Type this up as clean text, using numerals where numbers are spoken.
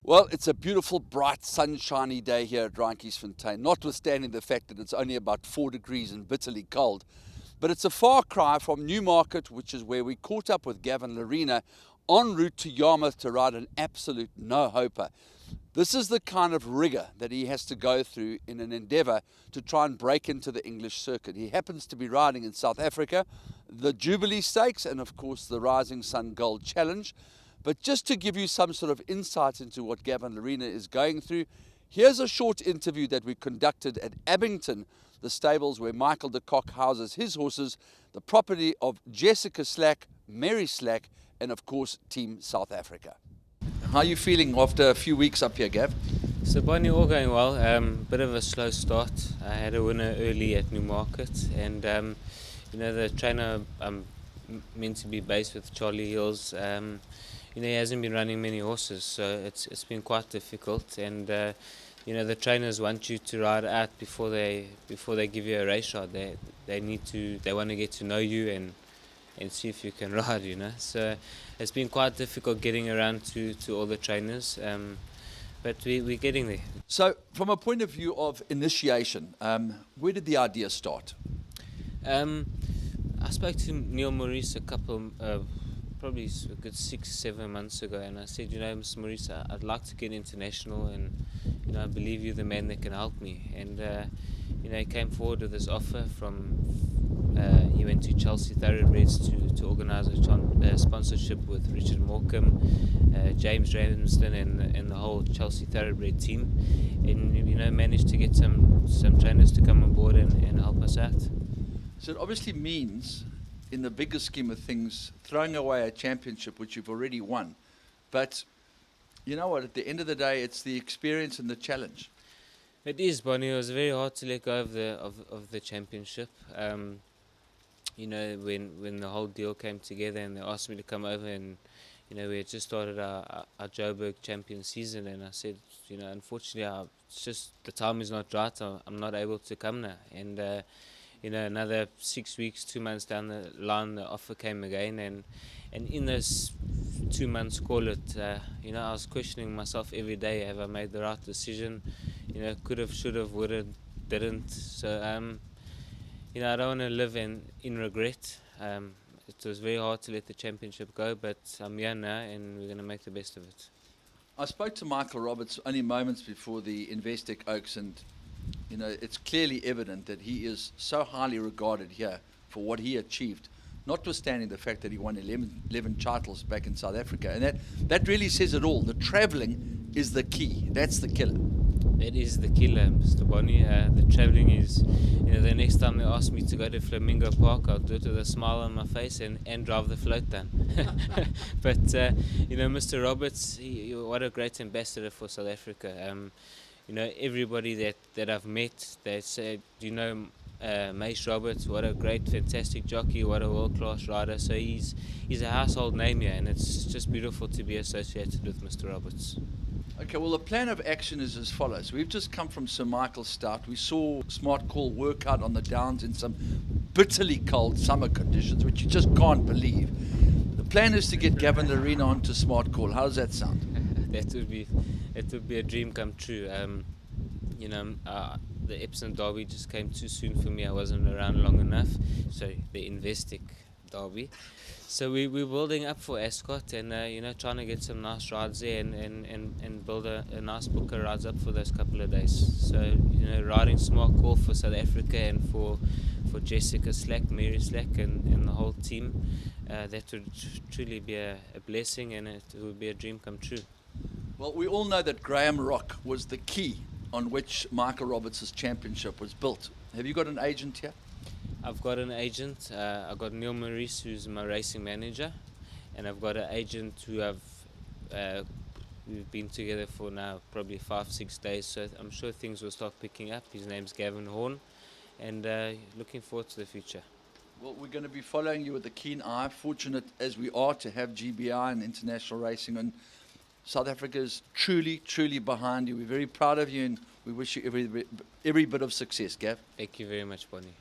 Well, it's a beautiful, bright, sunshiny day here at Randkiesfontein, notwithstanding the fact that it's only about 4 degrees and bitterly cold. But it's a far cry from Newmarket, which is where we caught up with Gavin Lerena en route to Yarmouth to ride an absolute no-hoper. This is the kind of rigour that he has to go through in an endeavour to try and break into the English circuit. He happens to be riding in South Africa, the Jubilee Stakes, and of course the Rising Sun Gold Challenge. But just to give you some sort of insight into what Gavin Lerena is going through, here's a short interview that we conducted at Abington, the stables where Michael de Kock houses his horses, the property of Jessica Slack, Mary Slack, and of course Team South Africa. How are you feeling after a few weeks up here, Gav? So Bonnie, all going well. Bit of a slow start. I had a winner early at Newmarket, and the trainer meant to be based with Charlie Hills. He hasn't been running many horses, so it's been quite difficult. And the trainers want you to ride out before they give you a race ride. They want to get to know you and see if you can ride. So it's been quite difficult getting around to all the trainers. But we're getting there. So, from a point of view of initiation, where did the idea start? I spoke to Neil Maurice probably a good 6-7 months ago, and I said, Mr. Maurice, I'd like to get international, and I believe you're the man that can help me. And he came forward with this offer he went to Chelsea Thoroughbreds to organise a sponsorship with Richard Morecambe, James Ramsden, and the whole Chelsea Thoroughbred team, and managed to get some trainers to come on board and help us out. So it obviously means, in the bigger scheme of things, throwing away a championship which you've already won. But you know what, at the end of the day, it's the experience and the challenge. It is, Bonnie. It was very hard to let go of the championship. When the whole deal came together and they asked me to come over, and we had just started our Joburg champion season, and I said, unfortunately, it's just the time is not right. I'm not able to come now. And another 6 weeks, 2 months down the line, the offer came again, and in those 2 months, call it, I was questioning myself every day: have I made the right decision? Could have, should have, would have, didn't. So I don't want to live in regret. It was very hard to let the championship go, but I'm here now, and we're going to make the best of it. I spoke to Michael Roberts only moments before the Investec Oaks, and it's clearly evident that he is so highly regarded here for what he achieved, notwithstanding the fact that he won 11 titles back in South Africa. And that really says it all. The travelling is the key. That's the killer. It is the killer, Mr. Bonnie. The travelling is, the next time they ask me to go to Flamingo Park, I'll do it with a smile on my face and drive the float down. But, Mr. Roberts, what a great ambassador for South Africa. Everybody that I've met, they said, Mace Roberts, what a great, fantastic jockey, what a world-class rider. So he's a household name here, and it's just beautiful to be associated with Mr. Roberts. Okay, well, the plan of action is as follows. We've just come from Sir Michael's start. We saw Smart Call work out on the downs in some bitterly cold summer conditions, which you just can't believe. The plan is to get Gavin Lerena onto Smart Call. How does that sound? That would be a dream come true. The Epsom Derby just came too soon for me. I wasn't around long enough. So the Investec Derby. So we're building up for Ascot, and trying to get some nice rides there and build a nice book of rides up for those couple of days. So riding Smart Call for South Africa and for Jessica Slack, Mary Slack, and the whole team, that would truly be a blessing, and it would be a dream come true. Well, we all know that Graham Rock was the key on which Michael Roberts' championship was built. Have you got an agent here? I've got an agent. I've got Neil Maurice, who's my racing manager, and I've got an agent who we've been together for now probably 5-6 days, so I'm sure things will start picking up. His name's Gavin Horn, and looking forward to the future. Well, we're going to be following you with a keen eye, fortunate as we are to have GBI and international racing, and South Africa is truly, truly behind you. We're very proud of you, and we wish you every bit of success, Gav. Thank you very much, Bonnie.